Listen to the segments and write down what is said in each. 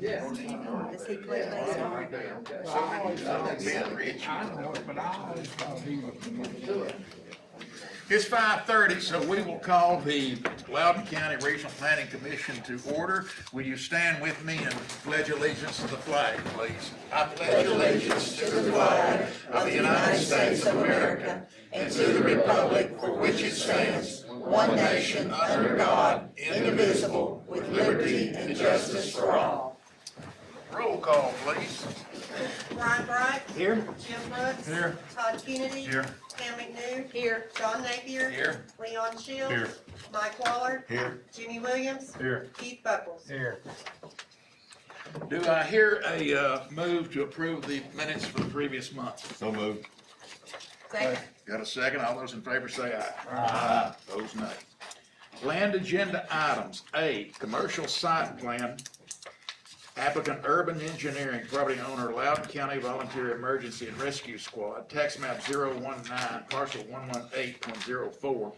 Does he play baseball? Ben Rich. I know it, but I always thought he was. It's 5:30, so we will call the Loudon County Regional Planning Commission to order. Will you stand with me and pledge allegiance to the flag, please? I pledge allegiance to the flag of the United States of America and to the republic for which it stands, one nation under God, indivisible, with liberty and justice for all. Roll call, please. Brian Bright. Here. Jim Brooks. Here. Todd Kennedy. Here. Pam McNew. Here. John Napier. Here. Leon Shields. Here. Mike Waller. Here. Jimmy Williams. Here. Keith Buckles. Here. Do I hear a move to approve the minutes for the previous month? So moved. Second. Got a second? All those in favor say aye. Aye. Those nay. Land agenda items. A, commercial site plan. Applicant Urban Engineering, property owner Loudon County Volunteer Emergency and Rescue Squad, tax map 019, parcel 118.04,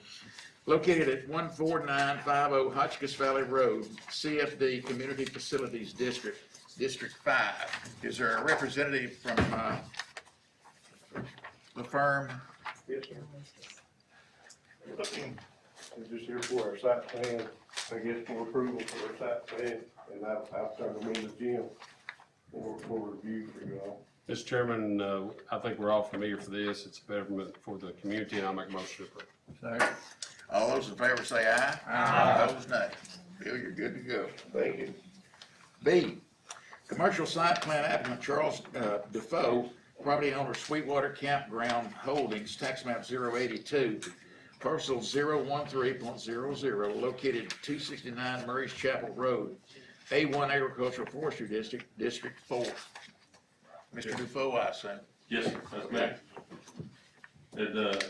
located at 14950 Hotchkiss Valley Road, CFD Community Facilities District, District 5. Is there a representative from the firm? Yes, sir. We're just here for our site plan, I guess for approval for our site plan, and I've turned them into Jim for review for you all. Mr. Chairman, I think we're all familiar for this. It's a betterment for the community, and I'll make a motion to approve. All those in favor say aye. Aye. Those nay. Bill, you're good to go. Thank you. B, commercial site plan applicant Charles Defoe, property owner Sweetwater Campground Holdings, tax map 082, parcel 013.00, located 269 Murray's Chapel Road, A1 Agricultural Forestry District, District 4. Mr. Defoe, I assume. Yes, sir, that's me. And,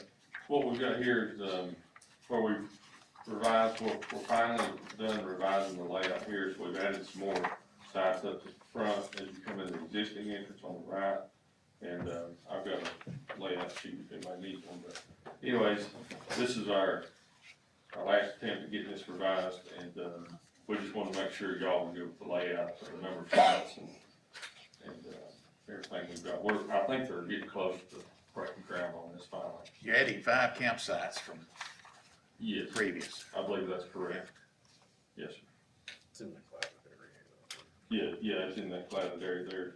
what we've got here is, where we've revised, we're finally done revising the layout here, so we've added some more sites up to the front as you come in the existing entrance on the right. And, I've got a layout sheet if anybody needs one, but anyways, this is our last attempt at getting this revised, and, we just want to make sure y'all are good with the layout of the number of sites and everything we've got. I think they're getting close to breaking ground on this finally. You're adding 5 campsites from Yes, previous. I believe that's correct. Yes, sir. It's in the cloud area. Yeah, it's in that clouded area there.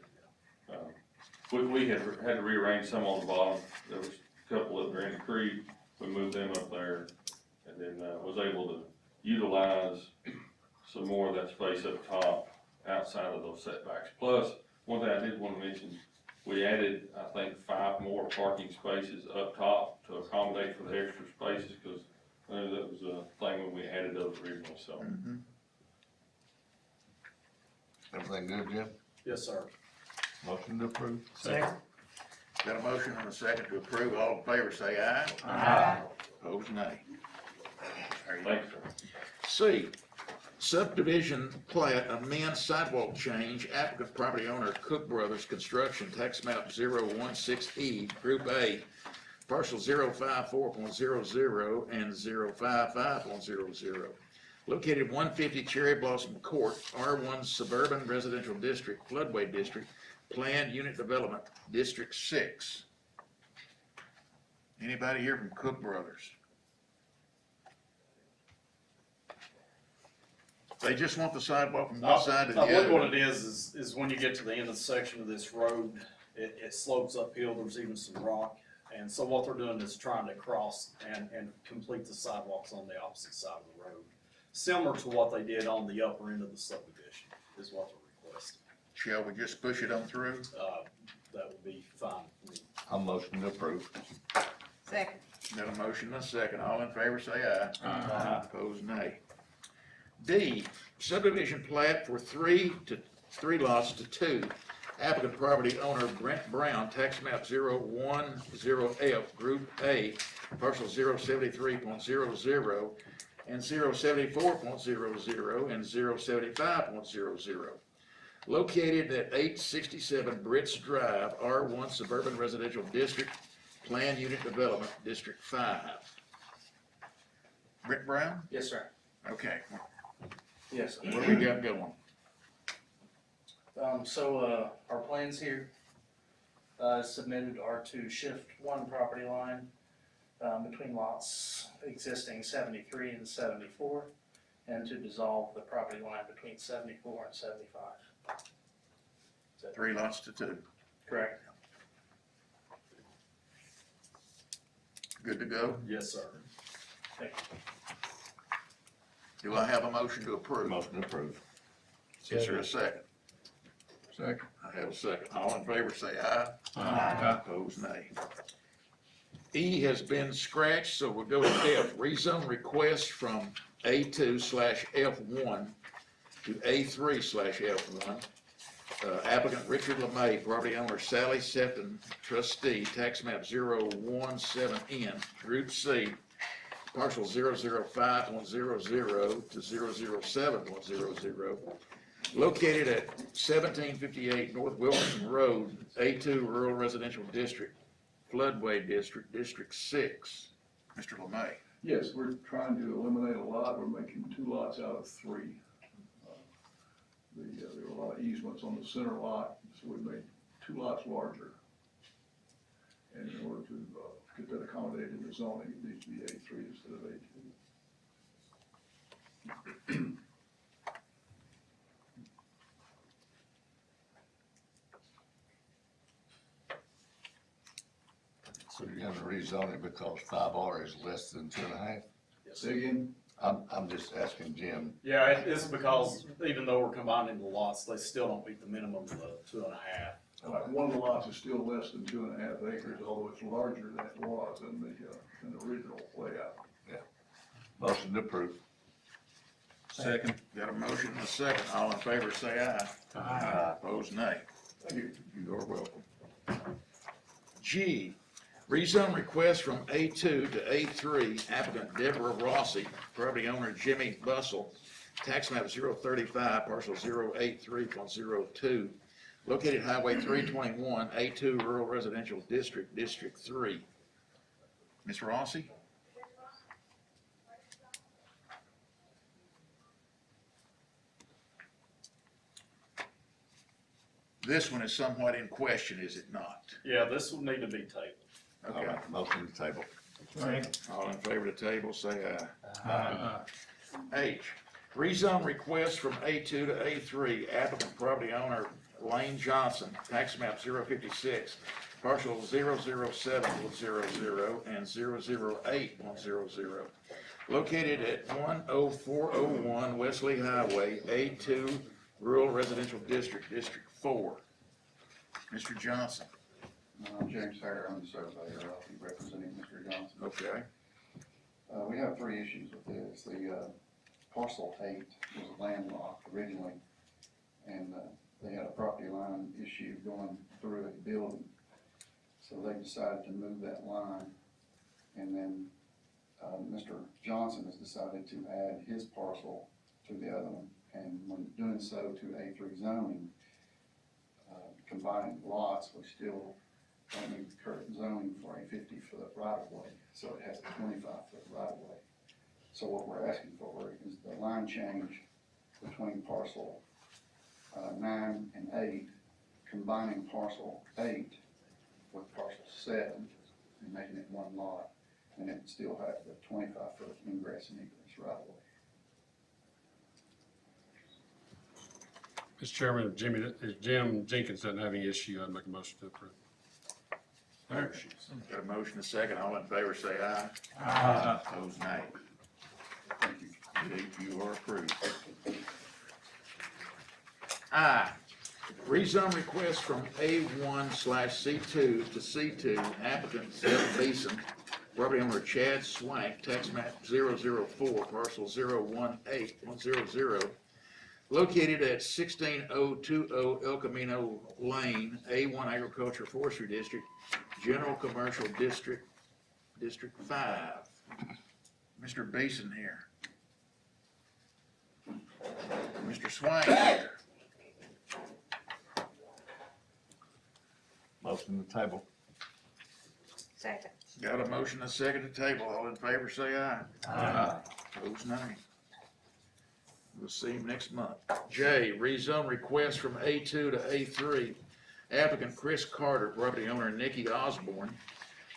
We had to rearrange some on the bottom. There was a couple that were in the creek. We moved them up there, and then was able to utilize some more of that space up top outside of those setbacks. Plus, one thing I did want to mention, we added, I think, 5 more parking spaces up top to accommodate for the extra spaces, because that was a thing when we added those originally, so. Everything good, Jim? Yes, sir. Motion to approve. Second. Got a motion and a second to approve. All in favor say aye. Aye. Opposed, nay. There you go. Thanks, sir. C, subdivision plat amend sidewalk change, applicant property owner Cook Brothers Construction, tax map 016E, Group A, parcel 054.00 and 055.00, located 150 Cherry Blossom Court, R1 Suburban Residential District, Floodway District, Planned Unit Development, District 6. Anybody here from Cook Brothers? They just want the sidewalk from one side to the I believe other. what it is when you get to the end of the section of this road, it slopes uphill, there's even some rock. And so what they're doing is trying to cross and complete the sidewalks on the opposite side of the road. Similar to what they did on the upper end of the subdivision is what they're requesting. Shall we just push it on through? That would be fine for me. I'll motion to approve. Second. Got a motion and a second. All in favor say aye. Aye. Opposed, nay. D, subdivision plat for 3 lots to 2. Applicant property owner Brent Brown, tax map 010F, Group A, parcel 073.00 and 074.00 and 075.00. Located at 867 Brits Drive, R1 Suburban Residential District, Planned Unit Development, District 5. Brent Brown? Yes, sir. Okay, Yes, sir. what do we got going? Our plans here, submitted are to shift one property line, between lots existing 73 and 74, and to dissolve the property line between 74 and 75. Is that 3 lots to 2. correct? Good to go? Yes, sir. Thank you. Do I have a motion to approve? Motion approved. Is there a second? Second. I have a second. All in favor say aye. Aye. Opposed, nay. E has been scratched, so we'll go to F. Rezone request from A2/F1 to A3/F1. Applicant Richard LeMay, property owner Sally Septon, trustee, tax map 017N, Group C, parcel 005.00 to 007.00, located at 1758 North Wilson Road, A2 Rural Residential District, Floodway District, District 6. Mr. LeMay. Yes, we're trying to eliminate a lot. We're making 2 lots out of 3. There were a lot of easements on the center lot, so we made 2 lots larger. And in order to get that accommodated in the zoning, it needs to be A3 instead of A2. So you're gonna rezone it because 5R is less than 2.5? Yes, Say again? I'm just asking Jim. Yeah, it's because even though we're combining the lots, they still don't meet the minimum of the 2.5. One of the lots is still less than 2.5 acres, although it's larger than it was in the original layout. Motion approved. Second. Got a motion and a second. All in favor say aye. Aye. Opposed, nay. Thank you. You are welcome. G, rezone request from A2 to A3, applicant Deborah Rossi, property owner Jimmy Bussell, tax map 035, parcel 083.02, located Highway 321, A2 Rural Residential District, District 3. Ms. Rossi? This one is somewhat in question, is it not? Yeah, this will need to be tabled. All Okay. right, motion to table. All in favor of the table, say aye. Aye. H, rezone request from A2 to A3, applicant property owner Lane Johnson, tax map 056, parcel 007.00 and 008.00, located at 10401 Wesley Highway, A2 Rural Residential District, District 4. Mr. Johnson. I'm James Harris, I'm the surveyor, I'll be representing Mr. Johnson. Okay. We have 3 issues with this. The parcel 8 was landlocked originally, and they had a property line issue going through a building. So they decided to move that line, and then Mr. Johnson has decided to add his parcel to the other one. And when doing so to A3 zoning, combining lots, we still don't meet the current zoning for a 50-foot right-of-way, so it has a 25-foot right-of-way. So what we're asking for is the line change between parcel 9 and 8, combining parcel 8 with parcel 7 and making it one lot, and it still has the 25-foot ingress and egress right-of-way. Mr. Chairman, if Jim Jenkins doesn't have any issue, I'd make a motion to approve. Got a motion and a second. All in favor say aye. Aye. Opposed, nay. Thank you. You are approved. I, rezone request from A1/C2 to C2, applicant Zeb Beeson, property owner Chad Swank, tax map 004, parcel 018.00, located at 16020 El Camino Lane, A1 Agriculture Forestry District, General Commercial District, District 5. Mr. Beeson here. Mr. Swank here. Motion to table. Second. Got a motion and a second to table. All in favor say aye. Aye. Opposed, nay. We'll we'll see him next month. J, rezone request from A2 to A3. Applicant Chris Carter, property owner Nikki Osborne.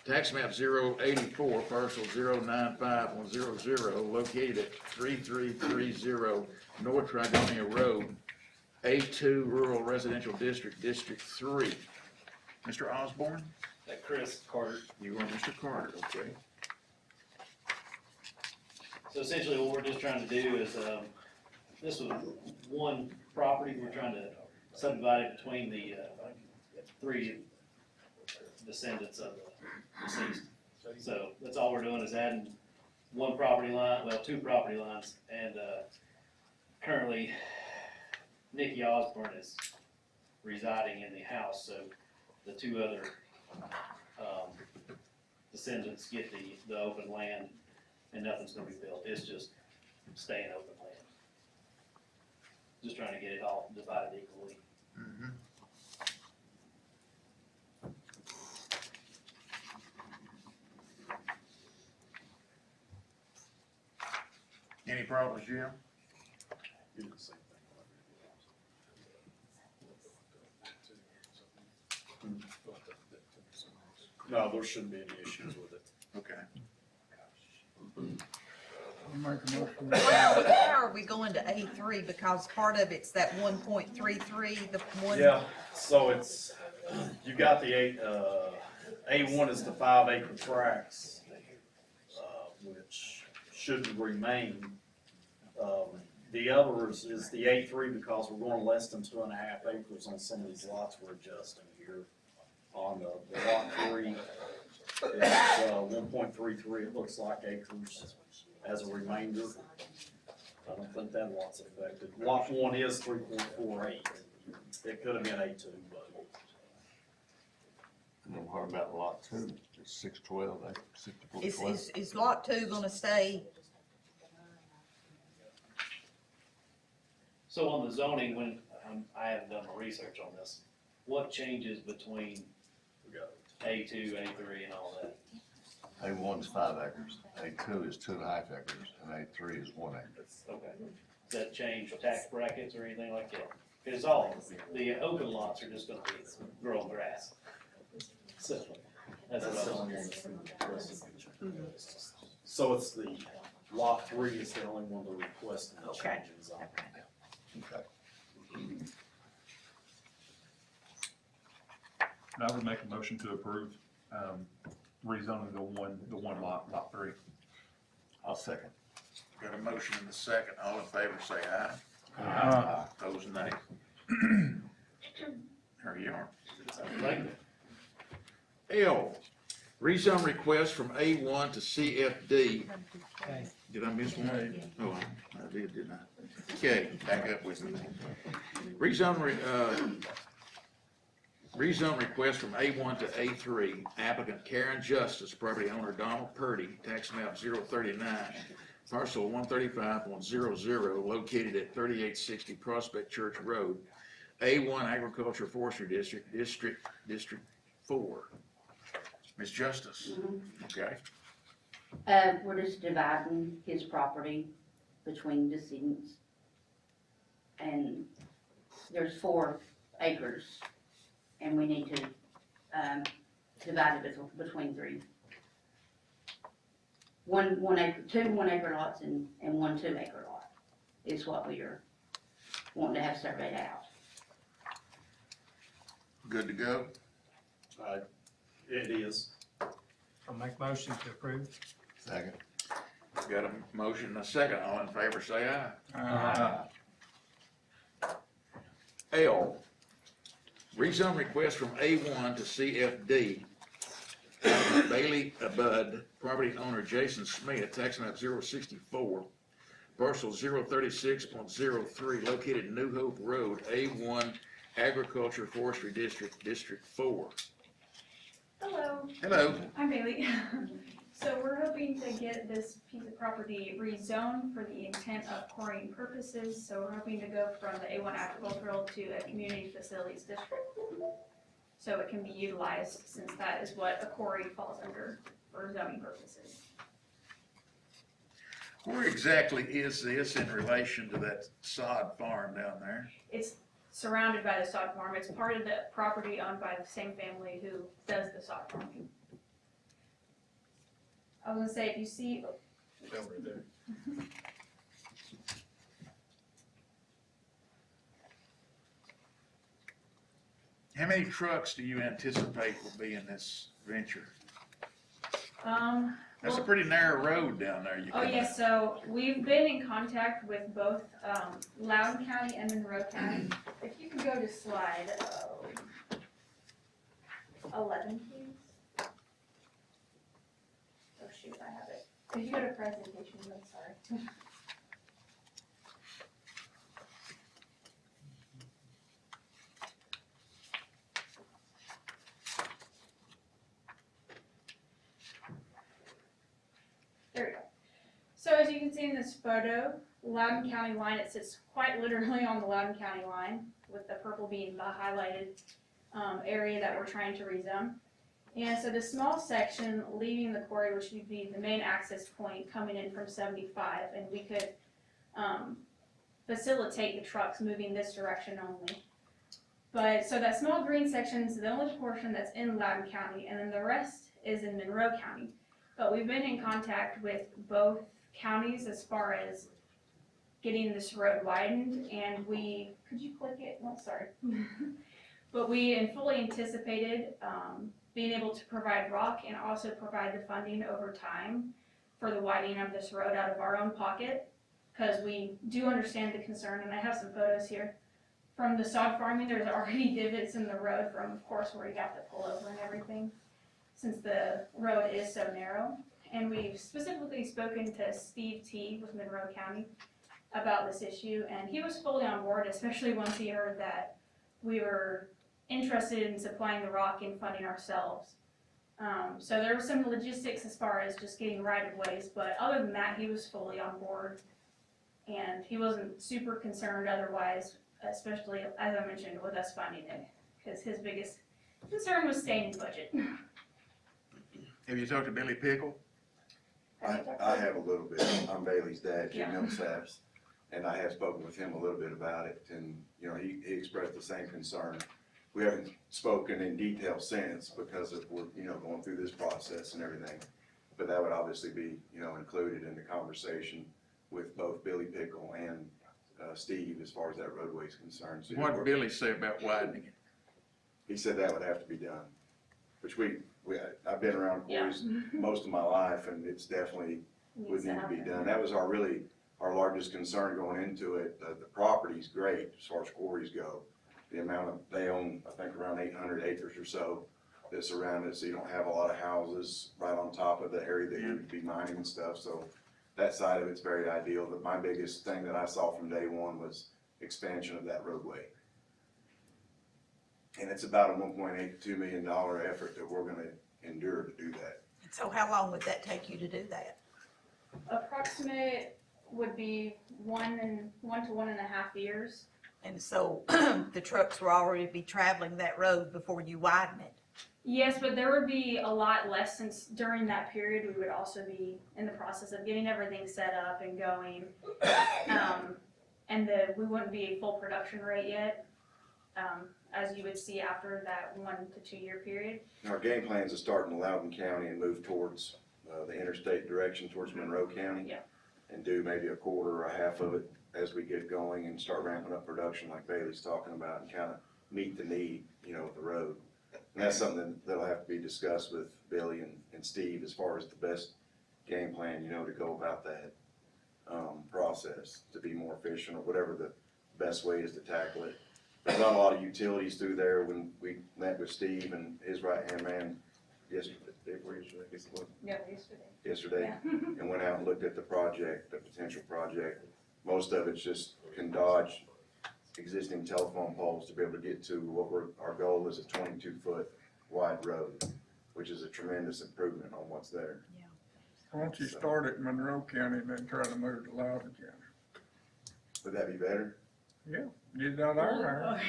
Tax map 084, parcel 095-100, located at 3330 North Trigonia Road, A2 Rural Residential District, District 3. Mr. Osborne? Chris Carter. You are Mr. Carter, okay. So essentially what we're just trying to do is, this was one property, we're trying to subdivide it between the, three descendants of the deceased. So that's all we're doing is adding one property line, well, two property lines, and, currently Nikki Osborne is residing in the house, so the two other, descendants get the open land, and nothing's gonna be built, it's just staying open land. Just trying to get it all divided equally. Mhm. Any problems, Jim? You did the same thing. No, there shouldn't be any issues with it. Okay. How are we going to A3? Because part of it's that 1.33, the one. Yeah, so it's, you got the A1 is the 5 acre tracts, which should remain. The others is the A3 because we're going less than 2.5 acres on some of these lots we're adjusting here. On the lot 3, it's 1.33, it looks like acres as a remainder. I don't think that lot's affected. Lot 1 is 3.48. It could have been A2, but. And then what about lot 2? It's 612, 6412. Is lot 2 gonna stay? So on the zoning, when, I haven't done my research on this, what changes between A2, A3 and all that? A1's 5 acres, A2 is 2.5 acres, and A3 is 1 acre. Okay. Does that change tax brackets or anything like that? Because all, the open lots are just gonna be growing grass. So, that's what I was wondering. So it's the lot 3 is the only one that requested the Okay. changes on. Okay. Okay. I would make a motion to approve, rezoning the one lot, lot 3. I'll second. Got a motion and a second. All in favor, say aye. Aye. Those nay. There you are. Thank you. L, rezone request from A1 to CFD. Did I miss one? Oh, I did, didn't I? Okay, back up with me. Rezone request from A1 to A3, applicant Karen Justice, property owner Donald Purdy, tax map 039, parcel 135.00, located at 3860 Prospect Church Road, A1 Agriculture Forestry District, District 4. Ms. Justice, okay, We're just dividing his property between decedents. And there's 4 acres, and we need to, divide it between 3. One acre, 2 1 acre lots and 1 2 acre lot is what we are wanting to have surveyed out. good to go? It is. I'll make motion to approve. Second. Got a motion and a second. All in favor, say aye. L, rezone request from A1 to CFD. Bailey Abud, property owner Jason Smith, tax map 064, parcel 036.03, located in New Hope Road, A1 Agriculture Forestry District, District 4. Hello, Hello. I'm Bailey. So we're hoping to get this piece of property rezoned for the intent of quarrying purposes. So we're hoping to go from the A1 agricultural to a community facilities district. So it can be utilized since that is what a quarry falls under for zoning purposes. Where exactly is this in relation to that sod farm down there? It's surrounded by the sod farm. It's part of the property owned by the same family who does the sod farming. I was gonna say, if you see, Over there. How many trucks do you anticipate will be in this venture? That's a well, pretty narrow road down there. oh yes, so we've been in contact with both, Loudon County and Monroe County. If you could go to slide, 11, please. Oh shoot, I have it. Could you go to presentation, I'm sorry. There we go. So as you can see in this photo, Loudon County line, it sits quite literally on the Loudon County line, with the purple being the highlighted area that we're trying to rezone. And so the small section leaving the quarry, which would be the main access point coming in from 75, and we could facilitate the trucks moving this direction only. But, so that small green section is the only portion that's in Loudon County, and then the rest is in Monroe County. But we've been in contact with both counties as far as getting this road widened, and we, could you click it? Oh, sorry. But we fully anticipated being able to provide rock and also provide the funding over time for the widening of this road out of our own pocket, because we do understand the concern, and I have some photos here. From the sod farming, there's already divots in the road from, of course, where you have to pull over and everything, since the road is so narrow. And we've specifically spoken to Steve T. with Monroe County about this issue, and he was fully on board, especially once he heard that we were interested in supplying the rock and funding ourselves. So there were some logistics as far as just getting right-of-ways, but other than that, he was fully on board. And he wasn't super concerned otherwise, especially, as I mentioned, with us funding it, because his biggest concern was staying in budget. Have you talked to Billy Pickle? I have a little bit. I'm Bailey's dad, Jim Yeah. Millsaps, and I have spoken with him a little bit about it, and, you know, he expressed the same concern. We haven't spoken in detail since because of, we're, you know, going through this process and everything, but that would obviously be, you know, included in the conversation with both Billy Pickle and Steve as far as that roadway is concerned. So What did Billy say about widening it? he said that would have to be done, which I've been around quarries most of my life, and it's definitely would need to be done. That was our largest concern going into it. The property's great as far as quarries go. The amount of, they own, I think, around 800 acres or so that surround it, so you don't have a lot of houses right on top of the area that you would be mining and stuff, so that side of it's very ideal. But my biggest thing that I saw from day one was expansion of that roadway. And it's about a $1.82 million effort that we're gonna endure to do that. So how long would that take you to do that? Approximate would be 1 to 1.5 years. And so the trucks will already be traveling that road before you widen it. Yes, but there would be a lot less, since during that period, we would also be in the process of getting everything set up and going. And we wouldn't be a full production rate yet, as you would see after that 1 to 2 year period. Our game plan is to start in Loudon County and move towards the interstate direction towards Monroe County. Yeah. And do maybe a quarter or a half of it as we get going and start ramping up production like Bailey's talking about, and kind of meet the need, you know, with the road. And that's something that'll have to be discussed with Billy and Steve as far as the best game plan, you know, to go about that process, to be more efficient, or whatever the best way is to tackle it. There's not a lot of utilities through there. When we met with Steve and his right-hand man yesterday, yesterday, and went out and looked at the project, the potential project. Most of it's just can dodge existing telephone poles to be able to get to what our goal is, a 22-foot wide road, which is a tremendous improvement on what's there. Why don't you start at Monroe County and then try to move to Loudon County? Would that be better? Yeah, get out there.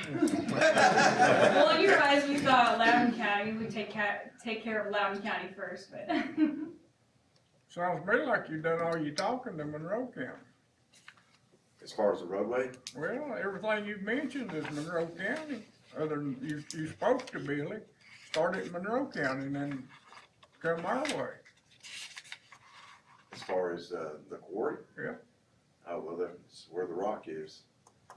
Well, in your eyes, we thought Loudon County, we take care of Loudon County first, but. Sounds to me like you done all your talking to Monroe County. As far as the roadway, Well, everything you've mentioned is Monroe County, other than you spoke to Billy, started in Monroe County and then come our way. as far as, the quarry. Yeah. Oh, well, that's where the rock is.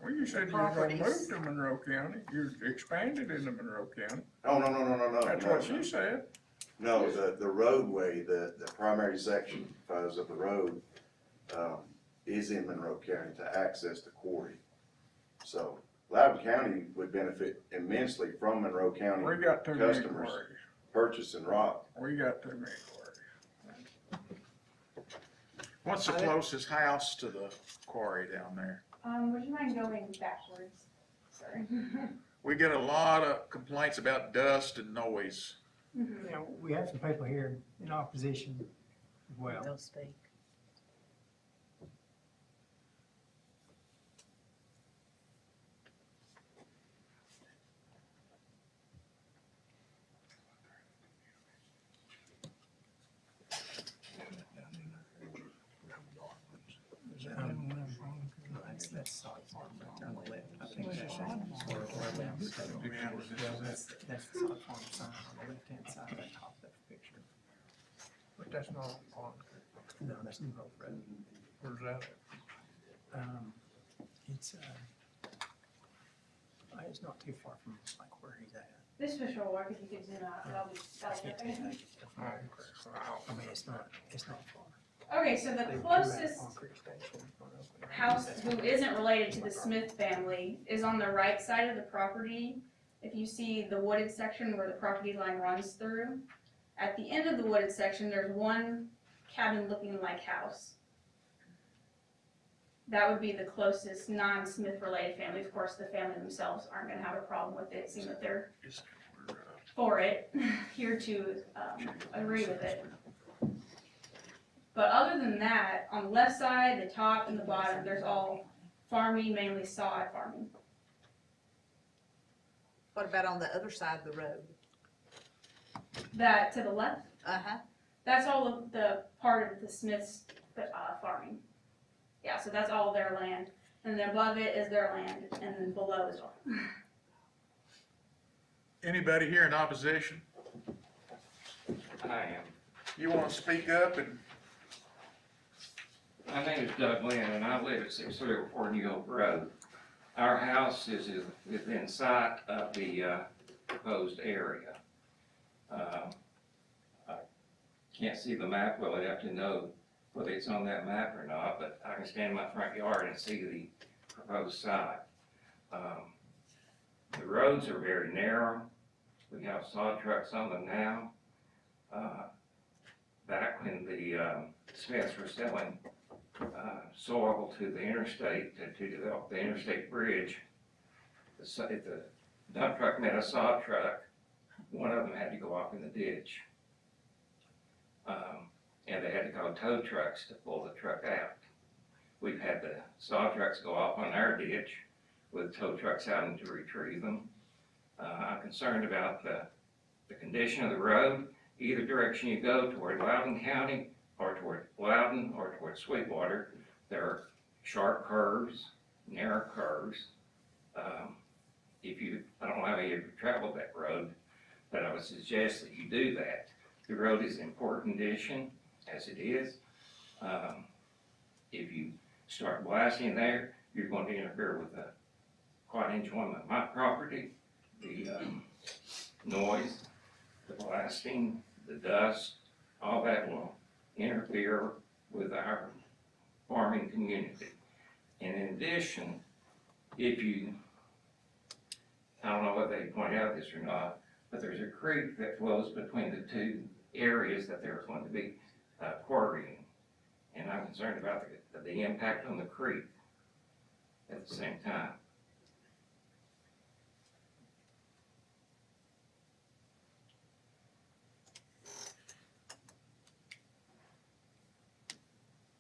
Well, you said you were gonna move Properties. to Monroe County, you expanded into Monroe County, Oh, no. that's no, what no. she said. No, the roadway, the primary section, of the road, is in Monroe County to access the quarry. So Loudon County would benefit immensely from Monroe County We got too many customers quarries, purchasing rock. we got too many quarries. What's the closest house to the quarry down there? Would you mind going backwards? Sorry. We get a lot of complaints about dust and noise. You know, we have some people here in opposition as well. They'll speak. That's solid farm right on the left. I think that's the solid farm sign on the left-hand side of that top left picture. But that's not on, No, that's New Hope Road. where's that at? It's not too far from like where he's at. This for sure work if you could zoom out, that'll be okay. I mean, it's not far. Okay, so the They do have closest concrete station on Oakland. house who isn't related to the Smith family is on the right side of the property. If you see the wooded section where the property line runs through, at the end of the wooded section, there's one cabin looking like house. That would be the closest non-Smith related family. Of course, the family themselves aren't gonna have a problem with it, seeing that they're for it, here to agree with it. But other than that, on the left side, the top and the bottom, there's all farming, mainly sod farming. What about on the other side of the road? That to the left, Uh-huh. that's all of the part of the Smiths farming. Yeah, so that's all their land, and then above it is their land, and then below is all. Anybody here in opposition? I am. You wanna speak up and My name is Doug Lynn, and I live at 6304 New Hope Road. Our house is within sight of the proposed area. I can't see the map well enough to know whether it's on that map or not, but I can stand in my front yard and see the proposed site. The roads are very narrow. We have sod trucks on them now. Back when the Smiths were selling soil to the interstate, to develop the interstate bridge, if the dump truck met a sod truck, one of them had to go off in the ditch. And they had to call tow trucks to pull the truck out. We've had the sod trucks go off on our ditch with tow trucks out and to retrieve them. I'm concerned about the condition of the road, either direction you go, toward Loudon County or toward Loudon or toward Sweetwater. There are sharp curves, narrow curves. I don't know how many of you have traveled that road, but I would suggest that you do that. The road is in poor condition as it is. If you start blasting there, you're going to interfere with the quiet enjoyment of my property. The noise, the blasting, the dust, all that will interfere with our farming community. And in addition, I don't know whether they point out this or not, but there's a creek that flows between the two areas that they're going to be quarrying. And I'm concerned about the impact on the creek at the same time.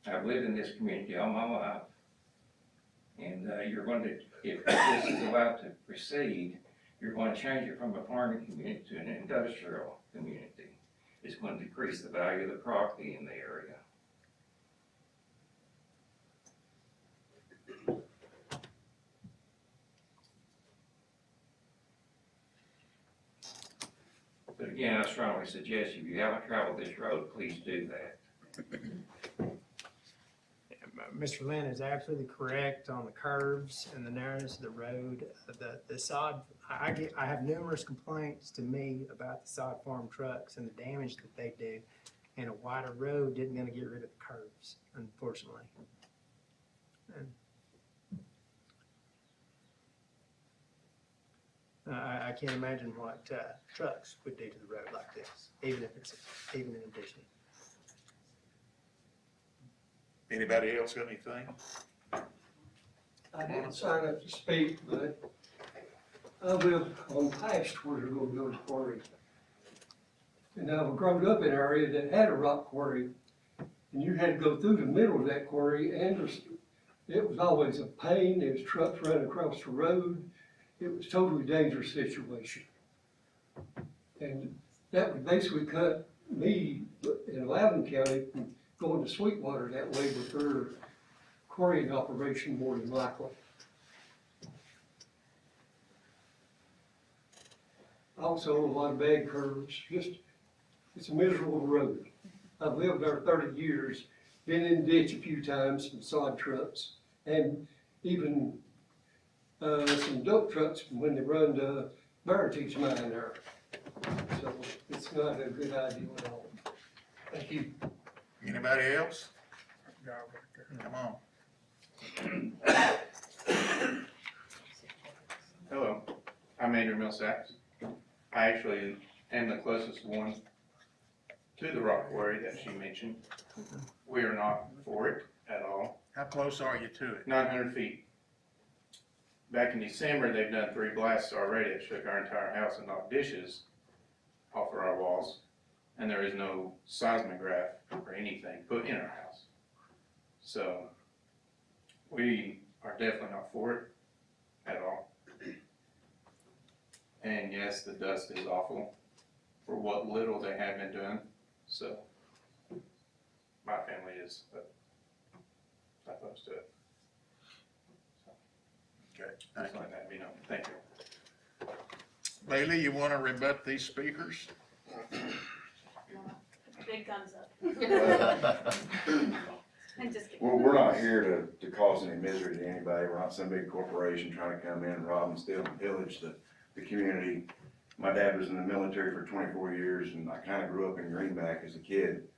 I've lived in this community all my life. And you're going to, if this is allowed to proceed, you're going to change it from a farming community to an industrial community. It's going to decrease the value of the property in the area. again, I strongly suggest if you haven't traveled this road, please do that. Mr. Lynn is absolutely correct on the curves and the narrowness of the road. The sod, I have numerous complaints to me about the sod farm trucks and the damage that they do. And a wider road isn't gonna get rid of the curves, unfortunately. And I can't imagine what trucks would do to the road like this, even in addition. Anybody else got anything? I didn't sign up to speak, but I live on past where they're gonna build a quarry. And I've grown up in an area that had a rock quarry, and you had to go through the middle of that quarry, and it was always a pain. There was trucks running across the road. It was a totally dangerous situation. And that would basically cut me in Loudon County from going to Sweetwater that way with their quarrying operation more than likely. Also, a lot of bad curves, it's a miserable road. I've lived there 30 years, been in the ditch a few times, some sod trucks, and even some dump trucks when they run the Verity's mine there. So it's not a good idea at all. Thank you. Anybody else? Come on. Hello, I'm Andrew Millsaps. I actually am the closest one to the rock quarry that she mentioned. We are not for it at all. How close are you to it? 900 feet. Back in December, they've done 3 blasts already that shook our entire house and knocked dishes off of our walls. And there is no seismograph or anything put in our house. So we are definitely not for it at all. And yes, the dust is awful for what little they have been doing. So my family is opposed to it. Okay, Just let that be known. Thank you. Bailey, you wanna rebut these speakers? Big thumbs up. I'm just kidding. We're not here to cause any misery to anybody. We're not some big corporation trying to come in and rob and steal and pillage the community. My dad was in the military for 24 years, and I kind of grew up in Greenback as a kid.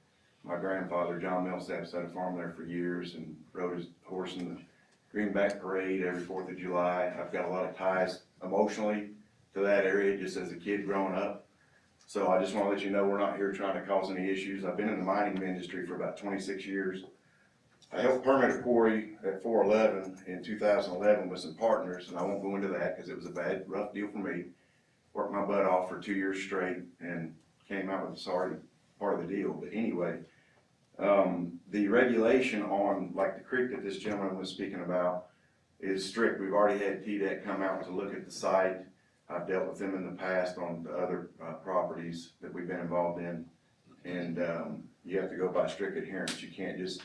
My grandfather, John Millsaps, had a farm there for years and rode his horse in the Greenback Parade every 4th of July. I've got a lot of ties emotionally to that area just as a kid growing up. So I just want to let you know we're not here trying to cause any issues. I've been in the mining industry for about 26 years. I helped permit a quarry at 411 in 2011 with some partners, and I won't go into that because it was a bad, rough deal for me. Worked my butt off for 2 years straight and came out with the sorry part of the deal. But anyway, the regulation on, like the creek that this gentleman was speaking about, is strict. We've already had TDEC come out to look at the site. I've dealt with them in the past on the other properties that we've been involved in. And you have to go by strict adherence. You can't just,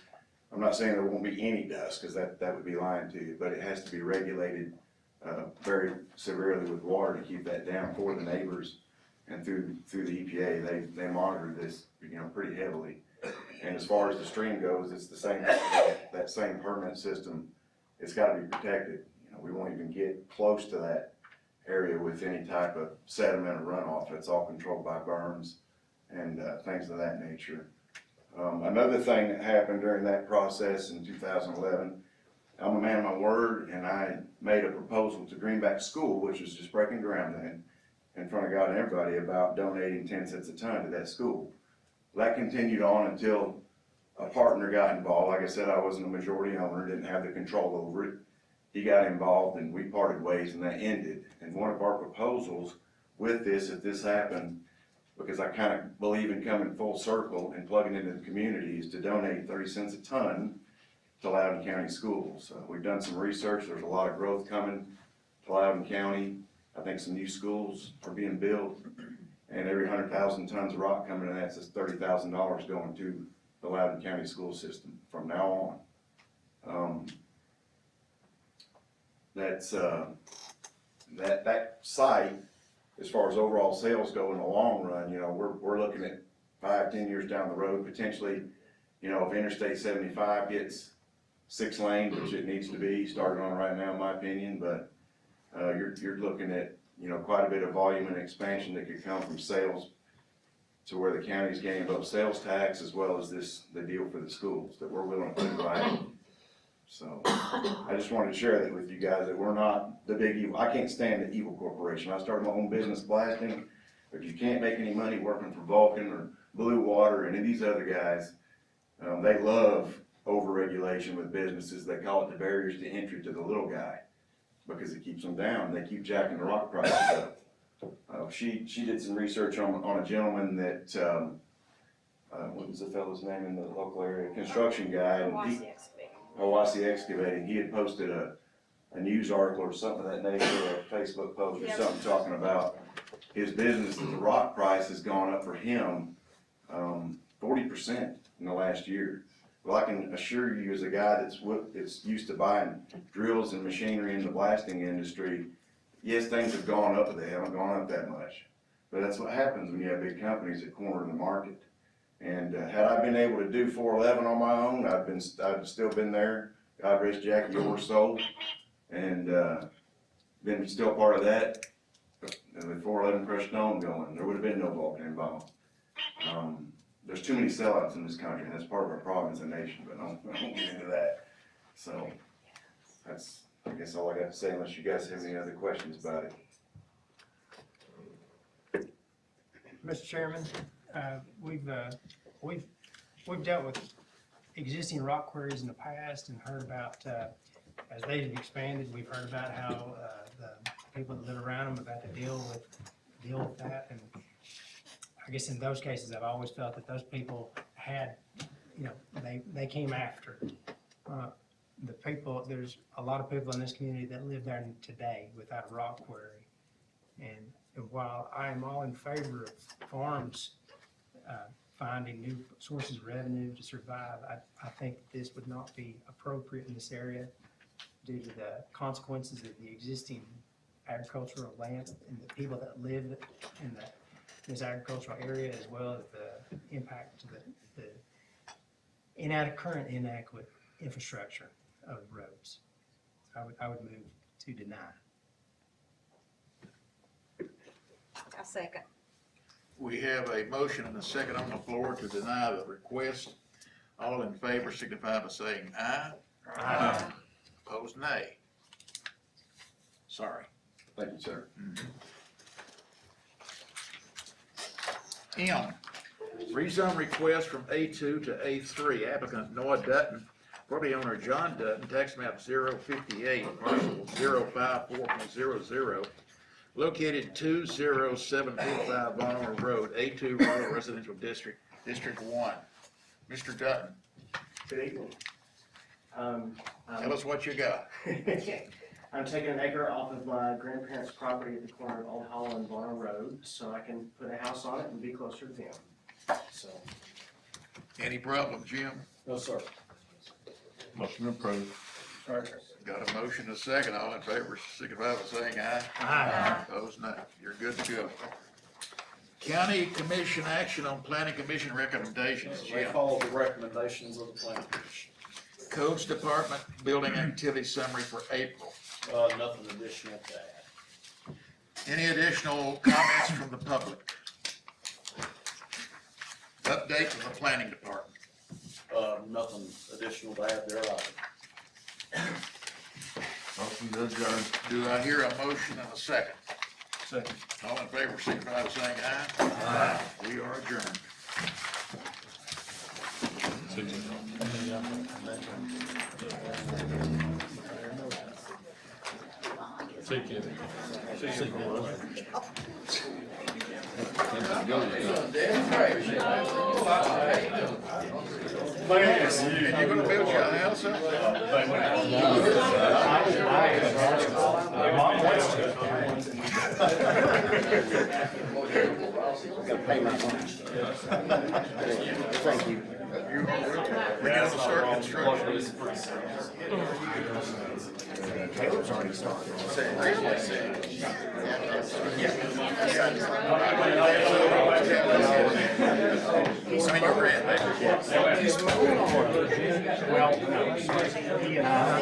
I'm not saying there won't be any dust, because that would be lying to you, but it has to be regulated very severely with water to keep that down for the neighbors. And through the EPA, they monitor this, pretty heavily. And as far as the stream goes, it's the same, that same permanent system. It's got to be protected. We won't even get close to that area with any type of sediment or runoff. It's all controlled by berms and things of that nature. Another thing that happened during that process in 2011, I'm a man of my word, and I made a proposal to Greenback School, which was just breaking ground then, in front of God and everybody, about donating 10 cents a ton to that school. That continued on until a partner got involved. Like I said, I wasn't a majority owner, didn't have the control over it. He got involved and we parted ways, and that ended. And one of our proposals with this, if this happened, because I kind of believe in coming full circle and plugging into the community, is to donate 30 cents a ton to Loudon County schools. We've done some research. There's a lot of growth coming to Loudon County. I think some new schools are being built, and every 100,000 tons of rock coming in, that's just $30,000 going to the Loudon County school system from now on. That site as far as overall sales go in the long run, we're looking at 5-10 years down the road, potentially, if Interstate 75 gets 6 lanes, which it needs to be, started on right now, in my opinion, but, you're looking at, quite a bit of volume and expansion that could come from sales to where the county's getting both sales tax as well as the deal for the schools that we're willing to provide. So, I just wanted to share that with you guys, that we're not the big evil. I can't stand the evil corporation. I started my own business blasting, but you can't make any money working for Vulcan or Blue Water or any of these other guys. They love overregulation with businesses. They call it the barriers to entry to the little guy, because it keeps them down. They keep jacking the rock prices up. She did some research on a gentleman that, what was the fellow's name in the local area? Construction guy. And Hawassi Excavating. He had posted a news article or something of that nature, a Facebook post or something talking about his business, that the rock price has gone up for him 40% in the last year. Well, I can assure you, as a guy that's used to buying drills and machinery in the blasting industry, yes, things have gone up, but they haven't gone up that much. But that's what happens when you have big companies that corner the market. And had I been able to do 411 on my own, I'd still been there. God rest Jackie Orr's soul, and been still part of that. The 411 crushed stone going, there would have been no Vulcan involved. There's too many sellouts in this country, and that's part of our problem as a nation, but I won't get into that. So that's, I guess, all I got to say, unless you guys have any other questions about it. Mr. Chairman, we've dealt with existing rock quarries in the past and heard about, as they've expanded, we've heard about how the people that live around them have had to deal with that. And I guess in those cases, I've always felt that those people had, they came after the people. There's a lot of people in this community that live there today without a rock quarry. And while I am all in favor of farms finding new sources of revenue to survive, I think this would not be appropriate in this area due to the consequences of the existing agricultural land and the people that live in this agricultural area, as well as the impact to the current inadequate infrastructure of the roads. I would move to deny. I second. We have a motion and a second on the floor to deny the request. All in favor signify by saying aye. Aye. Opposed, nay. Sorry. Thank you, sir. M, rezone request from A2 to A3, applicant Noah Dutton, property owner John Dutton, tax map 058, parcel 054.00, located 20745 Von Orr Road, A2 Rural Residential District, District 1. Mr. Dutton, Good evening. tell us what you got. I'm taking an acre off of my grandparents' property at the corner of Old Hollow and Bonner Road, so I can put a house on it and be closer to them. So, Any problem, Jim? No, sir. Motion approved. Got a motion and a second. All in favor signify by saying aye. Aye. Opposed, no. You're good to go. County Commission action on Planning Commission recommendations. They Jim. follow the recommendations of the planning commission. Codes Department Building Activity Summary for April. Nothing additional to add. Any additional comments from the public? Update from the Planning Department. Nothing additional to add there either. Motion to adjourn. Do I hear a motion and a second? Second. All in favor, signify by saying aye. Aye. We are adjourned. See you, Kenny. See you. You gonna build your house up Thank you. We're gonna start construction. Caleb's already started. Really? Yeah. He's been your grandbaby. Well, he and I,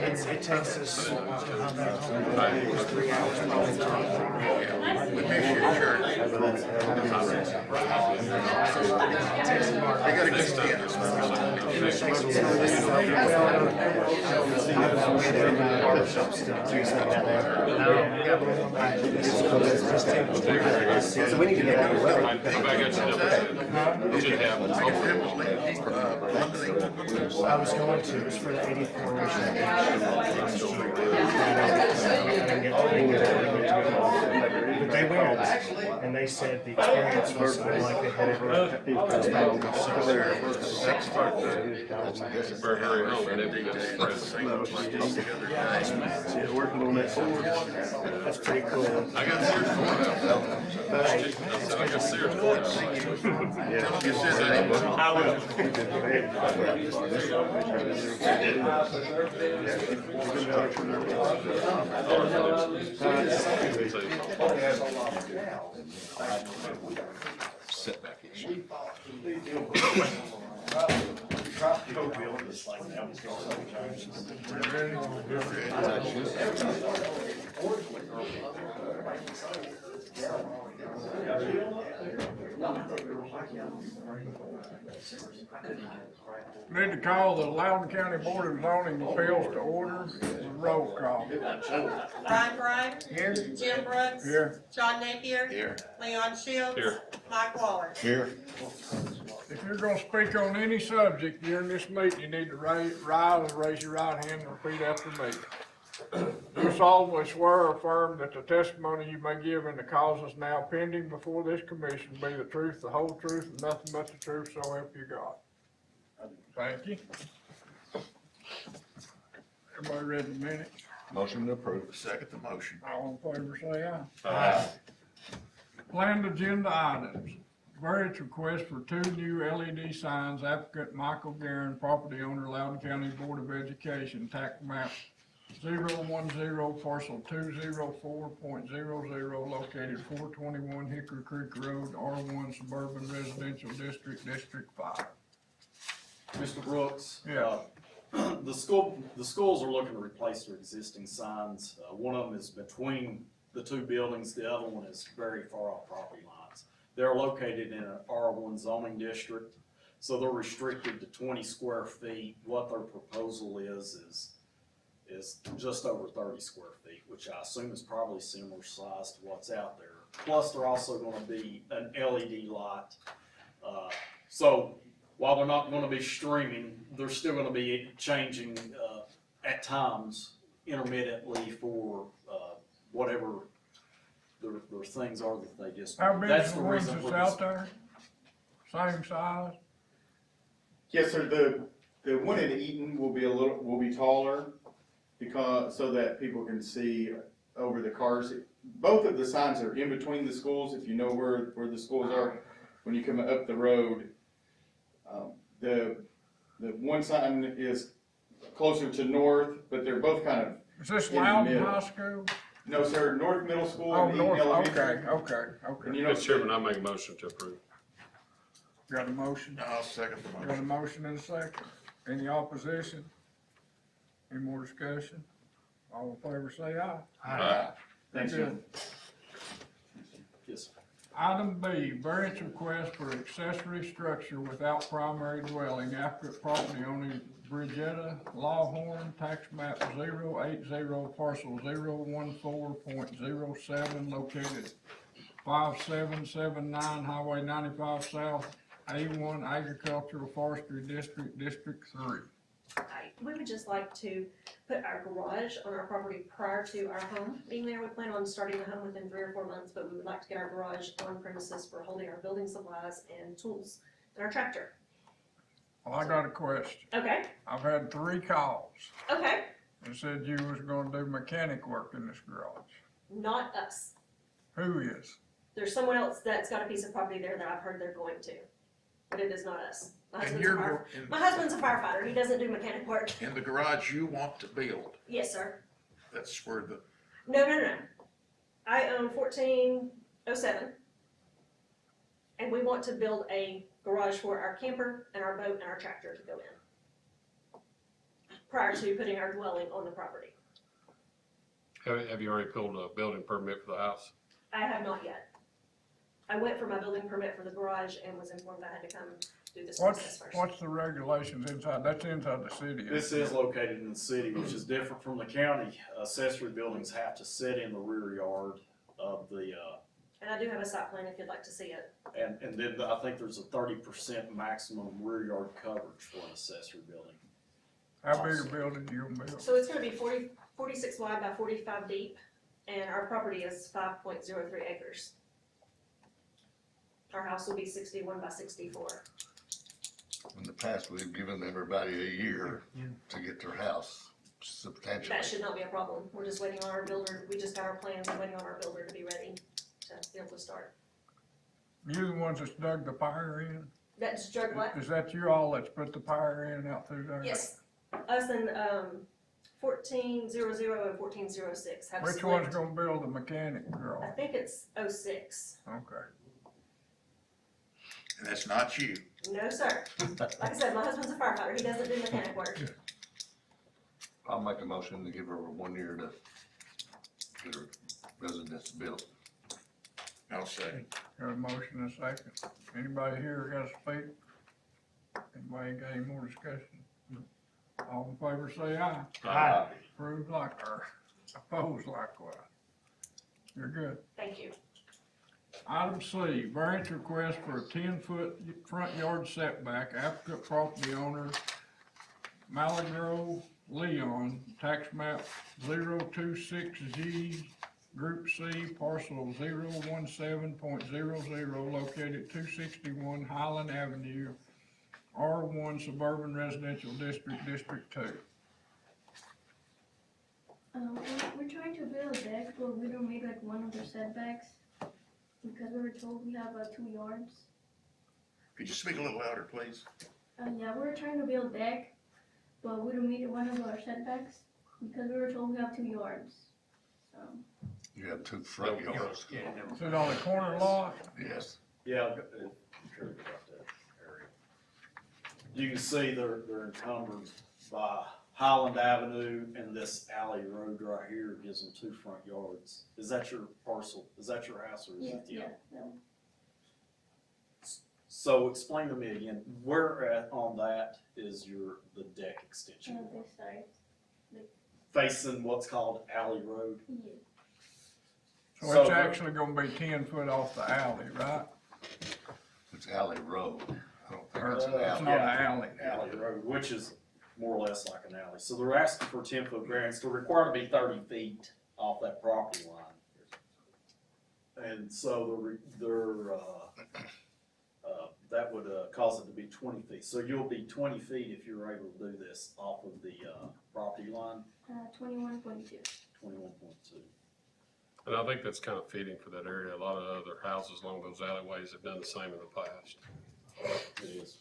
it takes us, 3 hours probably. We miss you at church. They got a good skin. So we need to get out of the way. I was going to, it was for the 84th. But they went, and they said the experience was like they had ever. We're hurry home, and then we got Working on that. That's pretty cool. I got Sears courthouse. I got Sears courthouse. You said that. I will. Setback issue. Need to call the Loudon County Board of Zoning Appeals to order. Roll call. Brian Grimes. Here. Jim Brooks. Here. John Napier. Here. Leon Shields. Here. Mike Waller. Here. If you're gonna speak on any subject during this meeting, you need to rise and raise your right hand and repeat after me. Do solemnly swear or affirm that the testimony you may give in the causes now pending before this commission be the truth, the whole truth, and nothing but the truth, so help you God. Thank you. Everybody read the minutes? Motion to approve. Second the motion. All in favor, say aye. Aye. Planned agenda items. Variance request for 2 new LED signs, applicant Michael Guerin, property owner, Loudon County Board of Education, tax map 010, parcel 204.00, located 421 Hickory Creek Road, R1 Suburban Residential District, District 5. Mr. Brooks? Yeah. The schools are looking to replace their existing signs. One of them is between the two buildings, the other one is very far off property lines. They're located in an R1 zoning district, so they're restricted to 20 square feet. What their proposal is just over 30 square feet, which I assume is probably similar size to what's out there. Plus, they're also gonna be an LED light. So while they're not gonna be streaming, they're still gonna be changing, at times intermittently for, whatever their things are that they just. How big That's is the the ones reason that's we're out just- there? Same size? Yes, sir, the one at Eaton will be taller because, so that people can see over the cars. Both of the signs are in between the schools, if you know where the schools are, when you come up the road. The one sign is closer to north, but they're both kind of. Is this in the Loudon middle. High School? No, sir, North Middle School Oh, and Eaton north, Elementary. okay. And you know, Mr. Chairman, I make a motion to approve. Got a motion? I'll second the Got a motion. motion and a second. Any opposition? Any more discussion? All in favor say aye. Aye. Thanks, Good. Yes, sir. Item B, variance request for accessory structure without primary dwelling, applicant property owner Bridgetta Lawhorn, tax map 080, parcel 014.07, located 5779 Highway 95 South, A1 Agricultural Forestry District, District 3. We would just like to put our garage on our property prior to our home being there. We plan on starting the home within 3 or 4 months, but we would like to get our garage on premises for holding our building supplies and tools and our tractor. Well, I got a question. Okay, I've had 3 calls. okay, They said you was gonna do mechanic work in this garage. not us. Who is? There's someone else that's got a piece of property there that I've heard they're going to, but it is not us. My husband's a firefighter. He doesn't do mechanic work. In the garage you want to build, Yes, sir. that's where the, No. I own 1407. And we want to build a garage for our camper and our boat and our tractor to go in prior to putting our dwelling on the property. Have you already pulled a building permit for the house? I have not yet. I went for my building permit for the garage and was informed I had to come do this process first. What's the regulations inside, that's inside the city? This is located in the city, which is different from the county. Accessory buildings have to sit in the rear yard of the, And I do have a site plan if you'd like to see it. and then I think there's a 30% maximum rear yard coverage for an accessory building. How big a building you gonna build? So it's gonna be 46 wide by 45 deep, and our property is 5.03 acres. Our house will be 61 by 64. In the past, we've given everybody a year to get their house substantially. That should not be a problem. We're just waiting on our builder. We just got our plans and waiting on our builder to be ready to be able to start. You the ones that's dug the fire in? That's drug what? Is that you all that's put the fire in out through there? Yes, us and 1400 and 1406 have Which split. one's gonna build the mechanic I girl? think it's 06. Okay. And that's not you. No, sir. Like I said, my husband's a firefighter. He doesn't do mechanic work. I'll make a motion to give her 1 year to get her residence built. I'll say. Got a motion and a second. Anybody here got to speak? Anybody got any more discussion? All in favor say aye. Aye. Approved like, or opposed likewise. You're good. Thank you. Item C, variance request for a 10-foot front yard setback, applicant property owner Malagro Leon, tax map 026G, Group C, parcel 017.00, located 261 Highland Avenue, R1 Suburban Residential District, District 2. We're trying to build a deck, but we don't make like one of the setbacks because we were told we have 2 yards. Could you speak a little louder, please? Yeah, we're trying to build a deck, but we don't meet one of our setbacks because we were told we have 2 yards. So. You have 2 front yards. Is it on the corner lot? Yes. Yeah, I'm curious about that area. You can see they're encumbered by Highland Avenue, and this alley road right here gives them 2 front yards. Is that your parcel? Is that your house, or is it the other? No. So explain to me again, where on that is the deck extension? On this side. Facing what's called Alley Road? Yeah. So it's actually gonna be 10 foot off the alley, right? It's alley road. I don't think Or it's an it's alley. not an alley. Alley Road, which is more or less like an alley. So they're asking for 10-foot variance. They're required to be 30 feet off that property line. And so that would cause it to be 20 feet. So you'll be 20 feet if you're able to do this off of the property line, 21.2. 21.2. And I think that's kind of fitting for that area. A lot of other houses along those alleyways have done the same in the past. It is.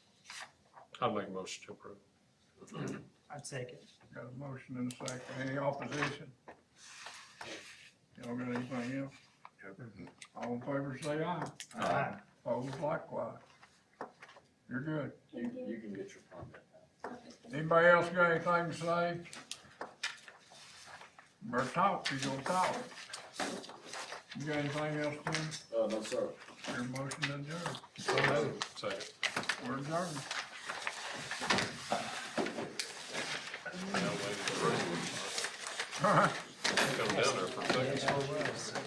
I'll make a motion to approve. I'd second. Got a motion and a second. Any opposition? Y'all got anything else? All in favor say aye. Aye. Opposed likewise. You're good. You can get your permit now. Anybody else got anything to say? Better talk, you gonna talk. You got anything else, Tim? No, sir. Your motion to adjourn. Second. We're adjourned. Come down there for a second.